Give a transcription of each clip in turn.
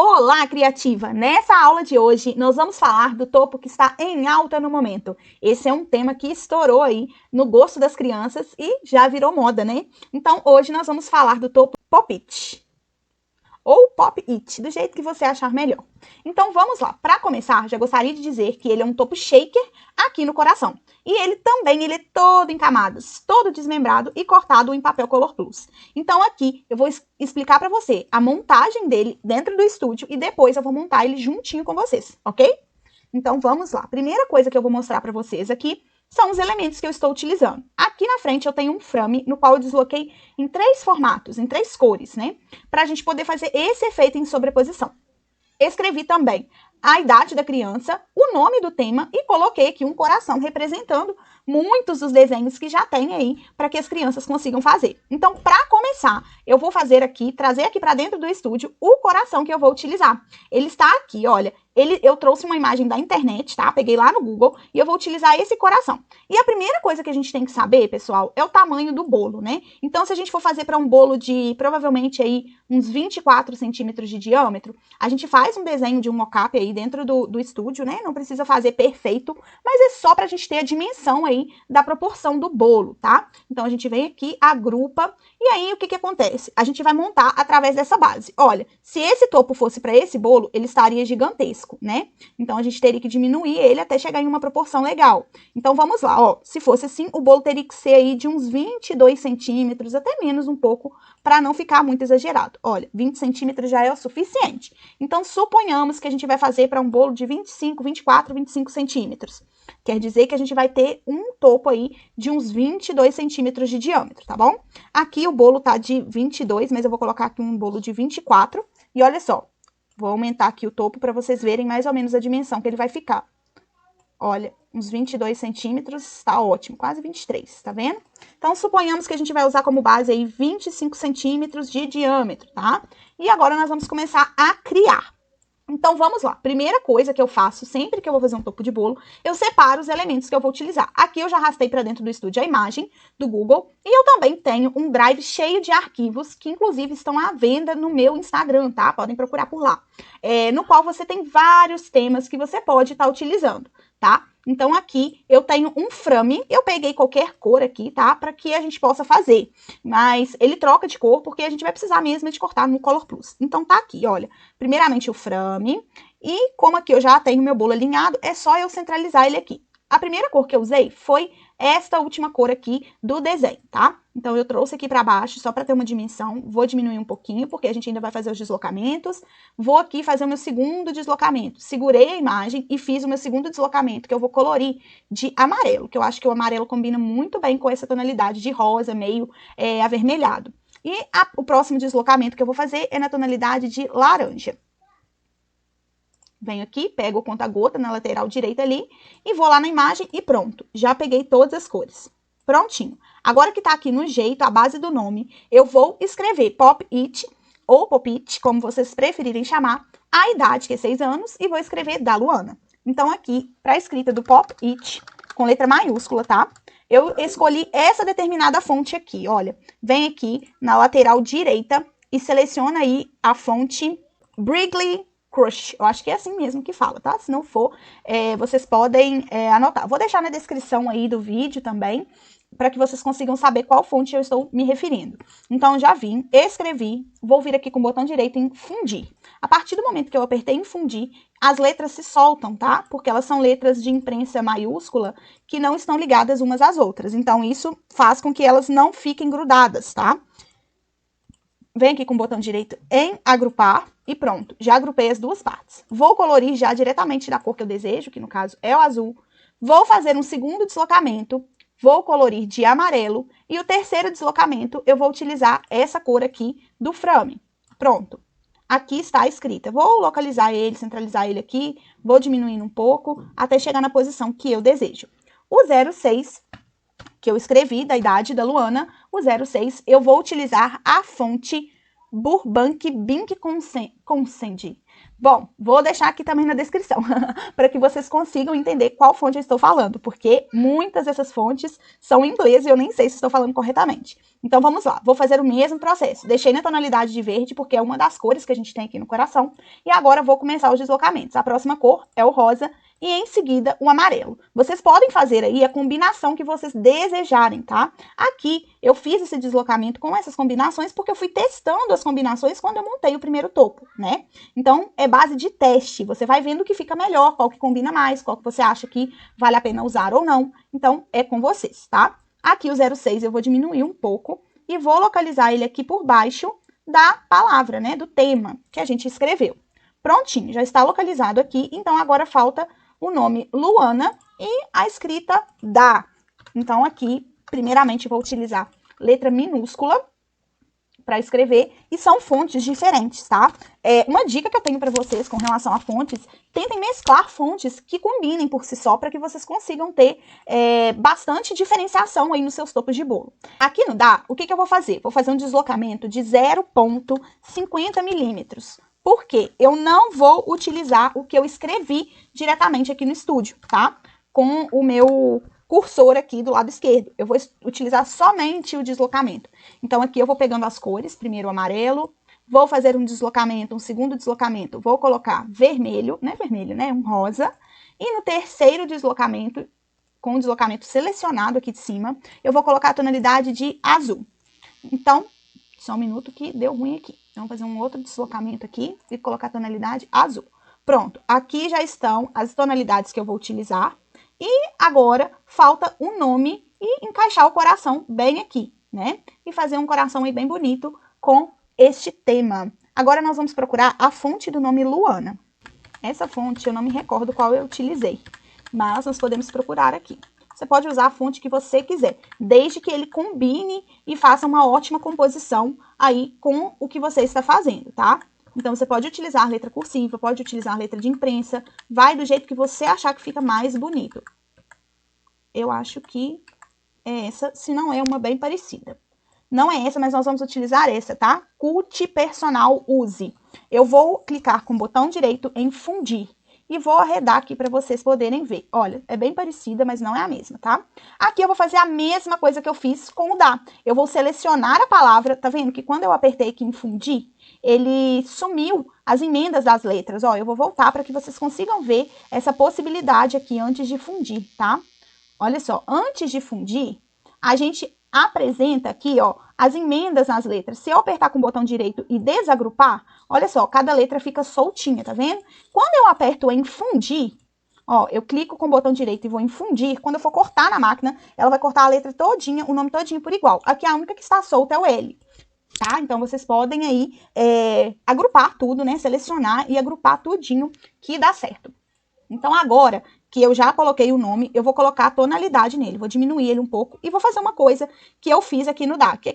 Olá, criativa! Nessa aula de hoje, nós vamos falar do topo que está em alta no momento. Esse é um tema que estourou aí no gosto das crianças e já virou moda, né? Então, hoje nós vamos falar do topo Pop-It. Ou Pop-It, do jeito que você achar melhor. Então, vamos lá. Para começar, já gostaria de dizer que ele é um topo shaker aqui no coração. E ele é todo em camadas, todo desmembrado e cortado em papel Color Plus. Então, aqui eu vou explicar para você a montagem dele dentro do estúdio e depois eu vou montar ele juntinho com vocês, ok? Então, vamos lá. Primeira coisa que eu vou mostrar para vocês aqui são os elementos que eu estou utilizando. Aqui na frente eu tenho um frame no qual eu desloquei em 3 formatos, em 3 cores, né? Para a gente poder fazer esse efeito em sobreposição. Escrevi também a idade da criança, o nome do tema e coloquei aqui um coração representando muitos dos desenhos que já tem aí para que as crianças consigam fazer. Então, para começar, eu vou fazer aqui, trazer aqui para dentro do estúdio o coração que eu vou utilizar. Ele está aqui, olha. Eu trouxe uma imagem da internet, tá? Peguei lá no Google e eu vou utilizar esse coração. E a primeira coisa que a gente tem que saber, pessoal, é o tamanho do bolo, né? Então, se a gente for fazer para um bolo de, provavelmente, aí, uns 24 centímetros de diâmetro, a gente faz um desenho de um mockup aí dentro do estúdio, né? Não precisa fazer perfeito, mas é só para a gente ter a dimensão aí da proporção do bolo, tá? Então, a gente vem aqui, agrupa, e aí, o que acontece? A gente vai montar através dessa base. Olha, se esse topo fosse para esse bolo, ele estaria gigantesco, né? Então, a gente teria que diminuir ele até chegar em uma proporção legal. Então, vamos lá, ó. Se fosse assim, o bolo teria que ser aí de uns 22 centímetros, até menos um pouco, para não ficar muito exagerado. Olha, 20 centímetros já é o suficiente. Então, suponhamos que a gente vai fazer para um bolo de 25, 24, 25 centímetros. Quer dizer que a gente vai ter um topo aí de uns 22 centímetros de diâmetro, tá bom? Aqui o bolo tá de 22, mas eu vou colocar aqui um bolo de 24. E olha só, vou aumentar aqui o topo para vocês verem mais ou menos a dimensão que ele vai ficar. Olha, uns 22 centímetros, tá ótimo, quase 23, tá vendo? Então, suponhamos que a gente vai usar como base aí 25 centímetros de diâmetro, tá? E agora nós vamos começar a criar. Então, vamos lá. Primeira coisa que eu faço, sempre que eu vou fazer um topo de bolo, eu separo os elementos que eu vou utilizar. Aqui eu já arrastei para dentro do estúdio a imagem do Google e eu também tenho um drive cheio de arquivos que, inclusive, estão à venda no meu Instagram, tá? Podem procurar por lá. No qual você tem vários temas que você pode estar utilizando, tá? Então, aqui eu tenho um frame, eu peguei qualquer cor aqui, tá? Para que a gente possa fazer. Mas ele troca de cor porque a gente vai precisar mesmo de cortar no Color Plus. Então, tá aqui, olha. Primeiramente o frame. E como aqui eu já tenho meu bolo alinhado, é só eu centralizar ele aqui. A primeira cor que eu usei foi esta última cor aqui do desenho, tá? Então, eu trouxe aqui para baixo só para ter uma dimensão. Vou diminuir um pouquinho, porque a gente ainda vai fazer os deslocamentos. Vou aqui fazer o meu segundo deslocamento. Segurei a imagem e fiz o meu segundo deslocamento, que eu vou colorir de amarelo, que eu acho que o amarelo combina muito bem com essa tonalidade de rosa, meio avermelhado. E o próximo deslocamento que eu vou fazer é na tonalidade de laranja. Venho aqui, pego o conta-gota na lateral direita ali e vou lá na imagem e pronto. Já peguei todas as cores. Prontinho. Agora que tá aqui no jeito, a base do nome, eu vou escrever Pop-It ou Pop-It, como vocês preferirem chamar, a idade, que é 6 anos, e vou escrever da Luana. Então, aqui, para a escrita do Pop-It, com letra maiúscula, tá? Eu escolhi essa determinada fonte aqui, olha. Vem aqui na lateral direita e seleciona aí a fonte Wrigley Crush, eu acho que é assim mesmo que fala, tá? Se não for, vocês podem anotar. Vou deixar na descrição aí do vídeo também, para que vocês consigam saber qual fonte eu estou me referindo. Então, já vim, escrevi, vou vir aqui com o botão direito em fundir. A partir do momento que eu apertei em fundir, as letras se soltam, tá? Porque elas são letras de imprensa maiúscula que não estão ligadas umas às outras. Então, isso faz com que elas não fiquem grudadas, tá? Vem aqui com o botão direito em agrupar e pronto, já agrupei as duas partes. Vou colorir já diretamente da cor que eu desejo, que no caso é o azul. Vou fazer um segundo deslocamento, vou colorir de amarelo e o terceiro deslocamento eu vou utilizar essa cor aqui do frame. Pronto, aqui está a escrita. Vou localizar ele, centralizar ele aqui, vou diminuindo um pouco até chegar na posição que eu desejo. O 06... que eu escrevi da idade da Luana, o 06, eu vou utilizar a fonte Burbank Bink Consend. Bom, vou deixar aqui também na descrição, para que vocês consigam entender qual fonte eu estou falando, porque muitas dessas fontes são em inglês e eu nem sei se estou falando corretamente. Então, vamos lá, vou fazer o mesmo processo. Deixei na tonalidade de verde, porque é uma das cores que a gente tem aqui no coração, e agora vou começar os deslocamentos. A próxima cor é o rosa, e em seguida o amarelo. Vocês podem fazer aí a combinação que vocês desejarem, tá? Aqui eu fiz esse deslocamento com essas combinações porque eu fui testando as combinações quando eu montei o primeiro topo, né? Então, é base de teste. Você vai vendo o que fica melhor, qual que combina mais, qual que você acha que vale a pena usar ou não. Então, é com vocês, tá? Aqui o 06 eu vou diminuir um pouco e vou localizar ele aqui por baixo da palavra, né? Do tema que a gente escreveu. Prontinho, já está localizado aqui. Então, agora falta o nome Luana e a escrita da. Então, aqui, primeiramente, vou utilizar letra minúscula para escrever, e são fontes diferentes, tá? Uma dica que eu tenho para vocês com relação a fontes, tentem mesclar fontes que combinem por si só, para que vocês consigam ter bastante diferenciação aí nos seus topos de bolo. Aqui no Dá, o que eu vou fazer? Vou fazer um deslocamento de 0,50 milímetros. Por quê? Eu não vou utilizar o que eu escrevi diretamente aqui no estúdio, tá? Com o meu cursor aqui do lado esquerdo. Eu vou utilizar somente o deslocamento. Então, aqui eu vou pegando as cores, primeiro o amarelo, vou fazer um deslocamento, um segundo deslocamento, vou colocar vermelho, não é vermelho, né? Um rosa. E no terceiro deslocamento, com o deslocamento selecionado aqui de cima, eu vou colocar a tonalidade de azul. Então, só um minuto que deu ruim aqui. Vamos fazer um outro deslocamento aqui e colocar a tonalidade azul. Pronto, aqui já estão as tonalidades que eu vou utilizar. E agora falta o nome e encaixar o coração bem aqui, né? E fazer um coração aí bem bonito com este tema. Agora nós vamos procurar a fonte do nome Luana. Essa fonte eu não me recordo qual eu utilizei, mas nós podemos procurar aqui. Você pode usar a fonte que você quiser, desde que ele combine e faça uma ótima composição aí com o que você está fazendo, tá? Então, você pode utilizar letra cursiva, pode utilizar letra de imprensa, vai do jeito que você achar que fica mais bonito. Eu acho que é essa, se não é uma bem parecida. Não é essa, mas nós vamos utilizar essa, tá? Cult Personal Use. Eu vou clicar com o botão direito em fundir. E vou arredar aqui para vocês poderem ver. Olha, é bem parecida, mas não é a mesma, tá? Aqui eu vou fazer a mesma coisa que eu fiz com o Dá. Eu vou selecionar a palavra, tá vendo que quando eu apertei aqui em fundir, ele sumiu as emendas das letras. Ó, eu vou voltar para que vocês consigam ver essa possibilidade aqui antes de fundir, tá? Olha só, antes de fundir, a gente apresenta aqui, ó, as emendas nas letras. Se eu apertar com o botão direito e desagrupar, olha só, cada letra fica soltinha, tá vendo? Quando eu aperto em fundir, ó, eu clico com o botão direito e vou em fundir, quando eu for cortar na máquina, ela vai cortar a letra todinha, o nome todinho por igual. Aqui a única que está solta é o L, tá? Então, vocês podem aí agrupar tudo, né? Selecionar e agrupar tudinho que dá certo. Então, agora que eu já coloquei o nome, eu vou colocar a tonalidade nele, vou diminuir ele um pouco e vou fazer uma coisa que eu fiz aqui no Dá. O que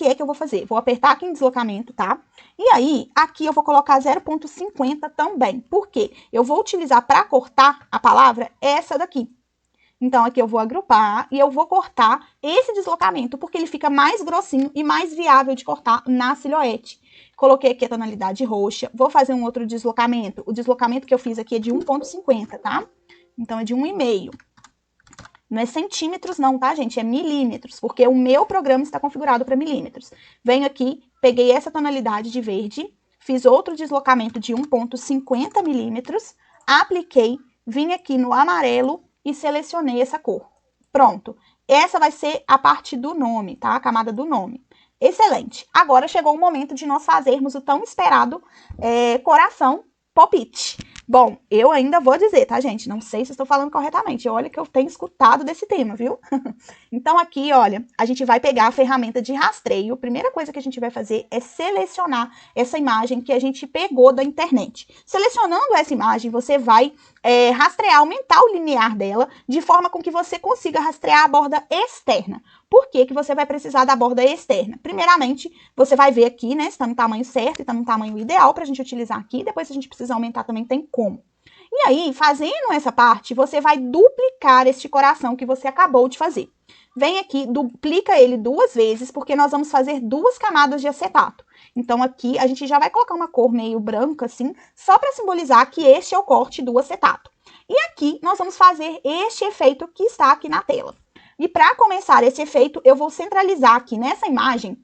é que eu vou fazer? Vou apertar aqui em deslocamento, tá? E aí, aqui eu vou colocar 0,50 também. Por quê? Eu vou utilizar para cortar a palavra essa daqui. Então, aqui eu vou agrupar e eu vou cortar esse deslocamento, porque ele fica mais grossinho e mais viável de cortar na silhuete. Coloquei aqui a tonalidade roxa, vou fazer um outro deslocamento. O deslocamento que eu fiz aqui é de 1,50, tá? Então, é de 1,5. Não é centímetros não, tá, gente? É milímetros, porque o meu programa está configurado para milímetros. Venho aqui, peguei essa tonalidade de verde, fiz outro deslocamento de 1,50 milímetros, apliquei, vim aqui no amarelo e selecionei essa cor. Pronto. Essa vai ser a parte do nome, tá? A camada do nome. Excelente. Agora chegou o momento de nós fazermos o tão esperado coração pop-it. Bom, eu ainda vou dizer, tá, gente? Não sei se estou falando corretamente. Olha que eu tenho escutado desse tema, viu? Então, aqui, olha, a gente vai pegar a ferramenta de rastreio. A primeira coisa que a gente vai fazer é selecionar essa imagem que a gente pegou da internet. Selecionando essa imagem, você vai rastrear, aumentar o linear dela, de forma com que você consiga rastrear a borda externa. Por que que você vai precisar da borda externa? Primeiramente, você vai ver aqui, né, se está no tamanho certo e está no tamanho ideal para a gente utilizar aqui. Depois, se a gente precisar aumentar, também tem como. E aí, fazendo essa parte, você vai duplicar este coração que você acabou de fazer. Vem aqui, duplica ele 2 vezes, porque nós vamos fazer 2 camadas de acetato. Então, aqui a gente já vai colocar uma cor meio branca, assim, só para simbolizar que este é o corte do acetato. E aqui nós vamos fazer este efeito que está aqui na tela. E para começar esse efeito, eu vou centralizar aqui nessa imagem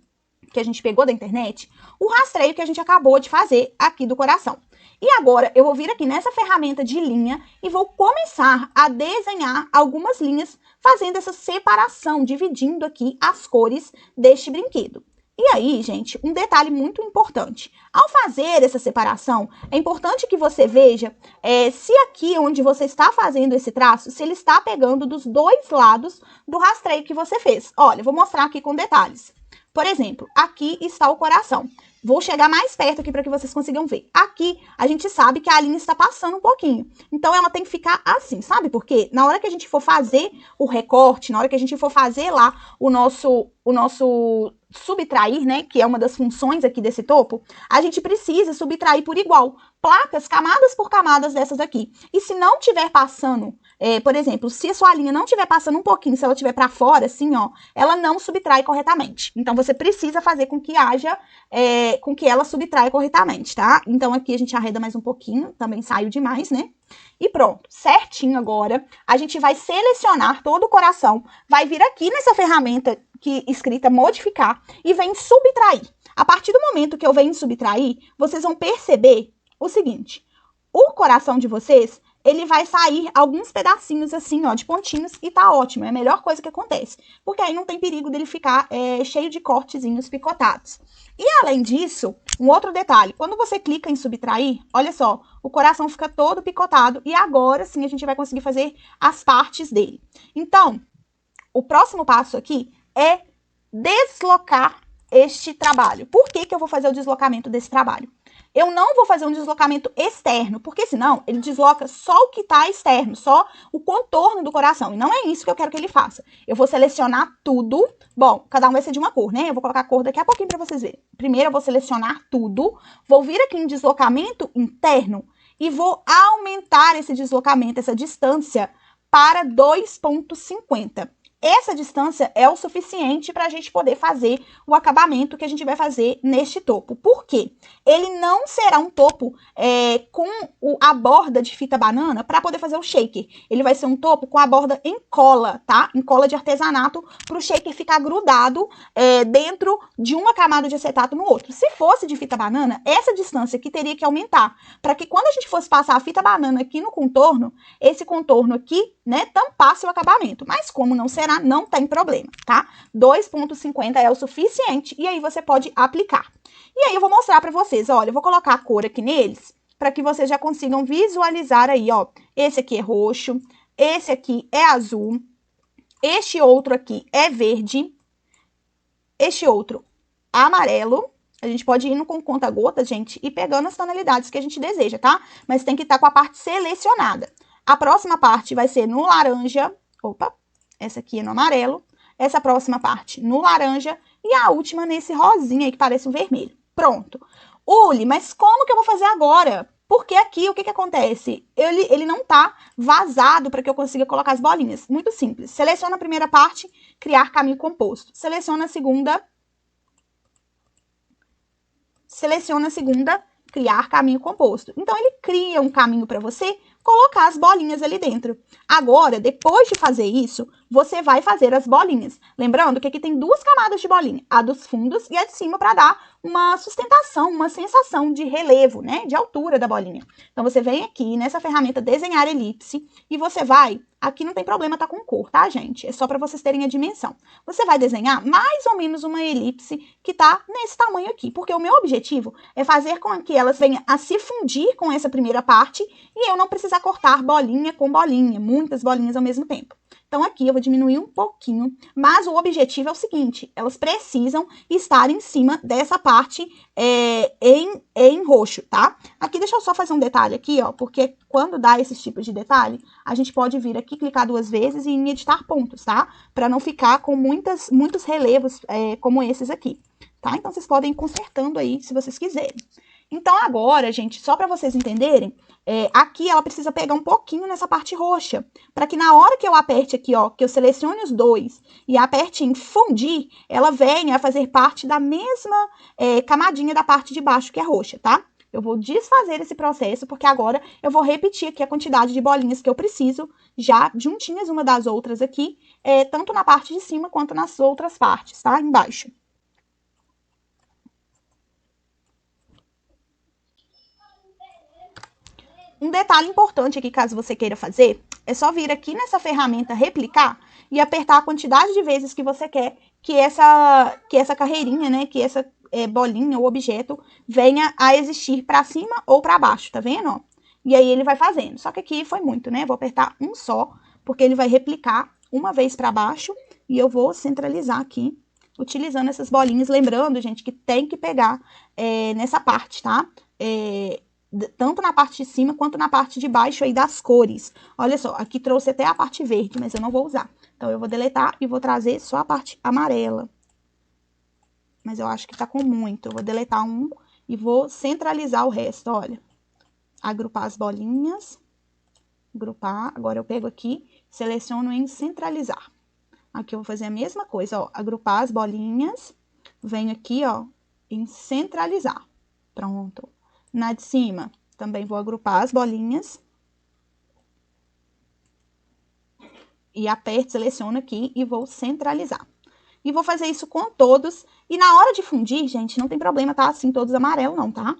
que a gente pegou da internet, o rastreio que a gente acabou de fazer aqui do coração. E agora eu vou vir aqui nessa ferramenta de linha e vou começar a desenhar algumas linhas, fazendo essa separação, dividindo aqui as cores deste brinquedo. E aí, gente, um detalhe muito importante. Ao fazer essa separação, é importante que você veja se aqui onde você está fazendo esse traço, se ele está pegando dos 2 lados do rastreio que você fez. Olha, vou mostrar aqui com detalhes. Por exemplo, aqui está o coração. Vou chegar mais perto aqui para que vocês consigam ver. Aqui, a gente sabe que a linha está passando um pouquinho. Então, ela tem que ficar assim, sabe por quê? Na hora que a gente for fazer o recorte, na hora que a gente for fazer lá o nosso subtrair, né, que é uma das funções aqui desse topo, a gente precisa subtrair por igual. Placas, camadas por camadas dessas aqui. E se não tiver passando, por exemplo, se a sua linha não tiver passando um pouquinho, se ela tiver para fora, assim, ó, ela não subtrai corretamente. Então, você precisa fazer com que haja, com que ela subtraia corretamente, tá? Então, aqui a gente arreda mais um pouquinho, também saiu demais, né? E pronto, certinho agora, a gente vai selecionar todo o coração, vai vir aqui nessa ferramenta escrita modificar e vem subtrair. A partir do momento que eu venho subtrair, vocês vão perceber o seguinte, o coração de vocês, ele vai sair alguns pedacinhos assim, ó, de pontinhos e tá ótimo, é a melhor coisa que acontece, porque aí não tem perigo dele ficar cheio de cortezinhos picotados. E além disso, um outro detalhe, quando você clica em subtrair, olha só, o coração fica todo picotado e agora sim a gente vai conseguir fazer as partes dele. Então, o próximo passo aqui é deslocar este trabalho. Por que que eu vou fazer o deslocamento desse trabalho? Eu não vou fazer um deslocamento externo, porque senão ele desloca só o que está externo, só o contorno do coração. E não é isso que eu quero que ele faça. Eu vou selecionar tudo. Bom, cada um vai ser de uma cor, né? Eu vou colocar a cor daqui a pouquinho para vocês verem. Primeiro eu vou selecionar tudo, vou vir aqui em deslocamento interno e vou aumentar esse deslocamento, essa distância, para 2,50. Essa distância é o suficiente para a gente poder fazer o acabamento que a gente vai fazer neste topo. Por quê? Ele não será um topo com a borda de fita banana para poder fazer o shaker. Ele vai ser um topo com a borda em cola, tá? Em cola de artesanato, para o shaker ficar grudado dentro de uma camada de acetato no outro. Se fosse de fita banana, essa distância aqui teria que aumentar, para que quando a gente fosse passar a fita banana aqui no contorno, esse contorno aqui, né, tampasse o acabamento. Mas como não será, não tem problema, tá? 2,50 é o suficiente e aí você pode aplicar. E aí eu vou mostrar para vocês, olha, eu vou colocar a cor aqui neles, para que vocês já consigam visualizar aí, ó. Esse aqui é roxo, esse aqui é azul, este outro aqui é verde, este outro amarelo. A gente pode ir no com conta-gotas, gente, e pegando as tonalidades que a gente deseja, tá? Mas tem que estar com a parte selecionada. A próxima parte vai ser no laranja, opa, essa aqui é no amarelo, essa próxima parte no laranja e a última nesse rosinha aí que parece um vermelho. Pronto. Uli, mas como que eu vou fazer agora? Porque aqui, o que que acontece? Ele não tá vazado para que eu consiga colocar as bolinhas. Muito simples. Seleciona a primeira parte, criar caminho composto. Seleciona a segunda, criar caminho composto. Então, ele cria um caminho para você colocar as bolinhas ali dentro. Agora, depois de fazer isso, você vai fazer as bolinhas. Lembrando que aqui tem 2 camadas de bolinha, a dos fundos e a de cima para dar uma sustentação, uma sensação de relevo, né, de altura da bolinha. Então, você vem aqui nessa ferramenta desenhar elipse e você vai, aqui não tem problema tá com cor, tá, gente? É só para vocês terem a dimensão. Você vai desenhar mais ou menos uma elipse que tá nesse tamanho aqui, porque o meu objetivo é fazer com que elas venham a se fundir com essa primeira parte e eu não precisar cortar bolinha com bolinha, muitas bolinhas ao mesmo tempo. Então, aqui eu vou diminuir um pouquinho, mas o objetivo é o seguinte, elas precisam estar em cima dessa parte em roxo, tá? Aqui, deixa eu só fazer um detalhe aqui, ó, porque quando dá esses tipos de detalhe, a gente pode vir aqui, clicar 2 vezes e em editar pontos, tá? Para não ficar com muitos relevos como esses aqui, tá? Então, vocês podem ir consertando aí, se vocês quiserem. Então, agora, gente, só para vocês entenderem, aqui ela precisa pegar um pouquinho nessa parte roxa, para que na hora que eu aperte aqui, ó, que eu selecione os dois e aperte em fundir, ela venha a fazer parte da mesma camadinha da parte de baixo, que é roxa, tá? Eu vou desfazer esse processo, porque agora eu vou repetir aqui a quantidade de bolinhas que eu preciso, já juntinhas uma das outras aqui, tanto na parte de cima quanto nas outras partes, tá? Embaixo. Um detalhe importante aqui, caso você queira fazer, é só vir aqui nessa ferramenta replicar e apertar a quantidade de vezes que você quer que essa carreirinha, né, que essa bolinha ou objeto venha a existir para cima ou para baixo, tá vendo? Ó? E aí ele vai fazendo. Só que aqui foi muito, né? Vou apertar um só, porque ele vai replicar uma vez para baixo e eu vou centralizar aqui, utilizando essas bolinhas. Lembrando, gente, que tem que pegar nessa parte, tá? Tanto na parte de cima quanto na parte de baixo aí das cores. Olha só, aqui trouxe até a parte verde, mas eu não vou usar. Então, eu vou deletar e vou trazer só a parte amarela. Mas eu acho que tá com muito. Eu vou deletar um e vou centralizar o resto, olha. Agrupar as bolinhas. Agrupar. Agora eu pego aqui, seleciono em centralizar. Aqui eu vou fazer a mesma coisa, ó. Agrupar as bolinhas. Venho aqui, ó, em centralizar. Pronto. Na de cima, também vou agrupar as bolinhas. E aperto, seleciono aqui e vou centralizar. E vou fazer isso com todos. E na hora de fundir, gente, não tem problema, tá? Assim, todos amarelos não, tá?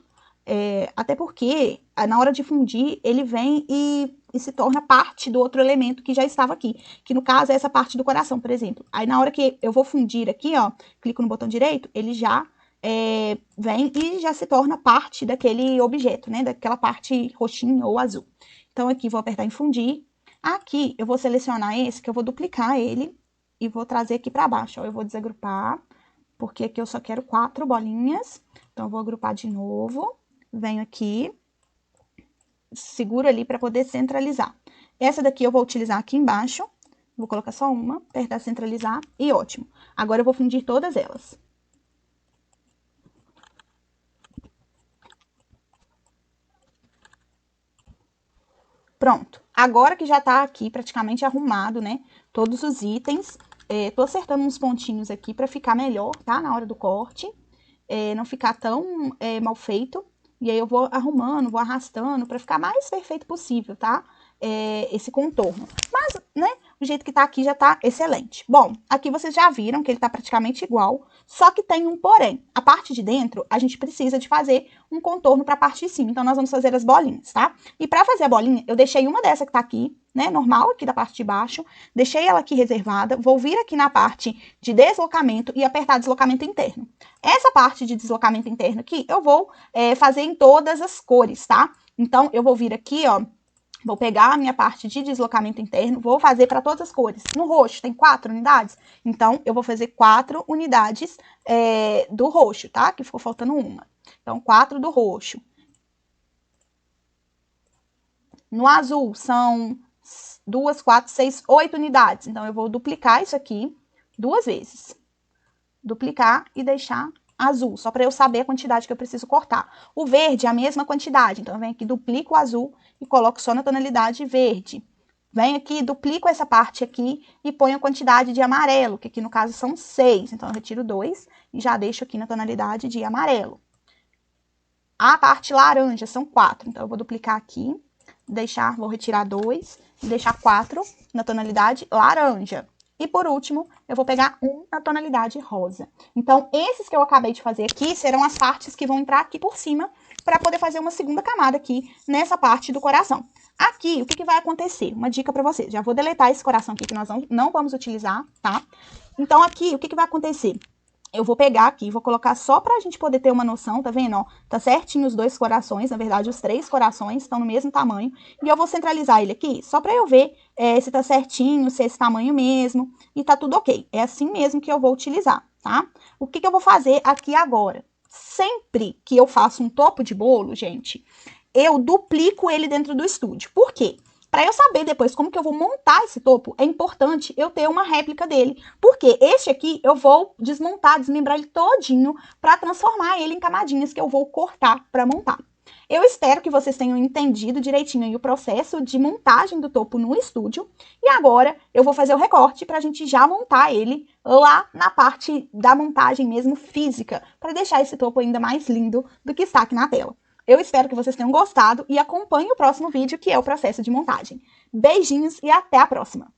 Até porque, na hora de fundir, ele vem e se torna parte do outro elemento que já estava aqui. Que, no caso, é essa parte do coração, por exemplo. Aí, na hora que eu vou fundir aqui, ó, clico no botão direito, ele já vem e já se torna parte daquele objeto, né? Daquela parte roxinha ou azul. Então, aqui vou apertar em fundir. Aqui eu vou selecionar esse, que eu vou duplicar ele e vou trazer aqui para baixo. Ó, eu vou desagrupar, porque aqui eu só quero 4 bolinhas. Então, eu vou agrupar de novo. Venho aqui, seguro ali para poder centralizar. Essa daqui eu vou utilizar aqui embaixo. Vou colocar só uma, apertar centralizar e ótimo. Agora eu vou fundir todas elas. Pronto. Agora que já tá aqui praticamente arrumado, né? Todos os itens. Tô acertando uns pontinhos aqui pra ficar melhor, tá? Na hora do corte. Não ficar tão mal feito. E aí eu vou arrumando, vou arrastando pra ficar mais perfeito possível, tá? Esse contorno. Mas, né? O jeito que tá aqui já tá excelente. Bom, aqui vocês já viram que ele tá praticamente igual, só que tem um porém. A parte de dentro, a gente precisa de fazer um contorno pra parte de cima. Então, nós vamos fazer as bolinhas, tá? E pra fazer a bolinha, eu deixei uma dessa que tá aqui, né, normal, aqui da parte de baixo. Deixei ela aqui reservada. Vou vir aqui na parte de deslocamento e apertar deslocamento interno. Essa parte de deslocamento interno aqui, eu vou fazer em todas as cores, tá? Então, eu vou vir aqui, ó. Vou pegar a minha parte de deslocamento interno, vou fazer para todas as cores. No roxo tem 4 unidades, então eu vou fazer 4 unidades do roxo, tá? Que ficou faltando uma. Então, 4 do roxo. No azul são 2, 4, 6, 8 unidades. Então, eu vou duplicar isso aqui 2 vezes. Duplicar e deixar azul, só para eu saber a quantidade que eu preciso cortar. O verde é a mesma quantidade, então eu venho aqui, duplico o azul e coloco só na tonalidade verde. Venho aqui, duplico essa parte aqui e ponho a quantidade de amarelo, que aqui no caso são 6. Então, eu retiro 2 e já deixo aqui na tonalidade de amarelo. A parte laranja são 4, então eu vou duplicar aqui, vou retirar 2 e deixar 4 na tonalidade laranja. E por último, eu vou pegar um na tonalidade rosa. Então, esses que eu acabei de fazer aqui serão as partes que vão entrar aqui por cima para poder fazer uma segunda camada aqui nessa parte do coração. Aqui, o que vai acontecer? Uma dica para vocês. Já vou deletar esse coração aqui que nós não vamos utilizar, tá? Então, aqui, o que vai acontecer? Eu vou pegar aqui, vou colocar só pra gente poder ter uma noção, tá vendo, ó? Tá certinho os 2 corações, na verdade, os 3 corações estão no mesmo tamanho. E eu vou centralizar ele aqui, só pra eu ver se tá certinho, se é esse tamanho mesmo. E tá tudo ok. É assim mesmo que eu vou utilizar, tá? O que eu vou fazer aqui agora? Sempre que eu faço um topo de bolo, gente, eu duplico ele dentro do estúdio. Por quê? Para eu saber depois como que eu vou montar esse topo, é importante eu ter uma réplica dele. Porque este aqui eu vou desmontar, desmembrar ele todinho para transformar ele em camadinhas que eu vou cortar para montar. Eu espero que vocês tenham entendido direitinho aí o processo de montagem do topo no estúdio. E agora eu vou fazer o recorte para a gente já montar ele lá na parte da montagem mesmo física, para deixar esse topo ainda mais lindo do que está aqui na tela. Eu espero que vocês tenham gostado e acompanhem o próximo vídeo, que é o processo de montagem. Beijinhos e até a próxima!